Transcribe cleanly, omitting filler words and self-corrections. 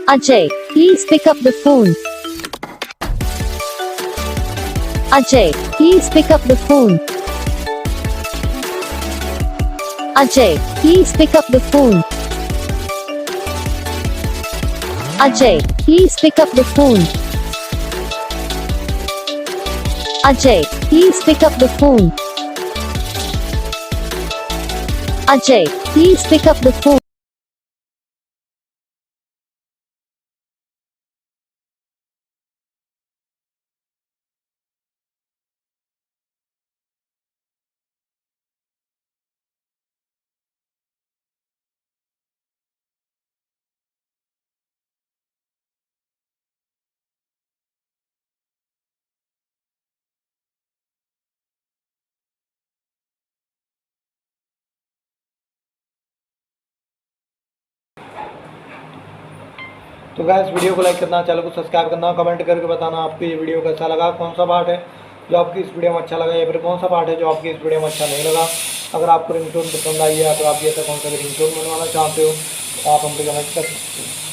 Ajay, please pick up the phone. Ajay, please pick up the phone. Ajay, please pick up the phone. Ajay, please pick up the phone. Ajay, please pick up the phone. Ajay, please pick up the phone. तो guys video को like करना, channel को subscribe करना, comment करके बताना आपको ये video कैसा लगा, कौन सा पार्ट है जो आपकी इस वीडियो में अच्छा लगा या फिर कौन सा पार्ट है जो आपकी इस वीडियो में अच्छा नहीं लगा। अगर आपको रिंगटोन पसंद आई है तो आप भी ऐसा कौन सा भी रिंगटोन बनवाना चाहते हो तो आप हमको कमेंट कर सकते हो।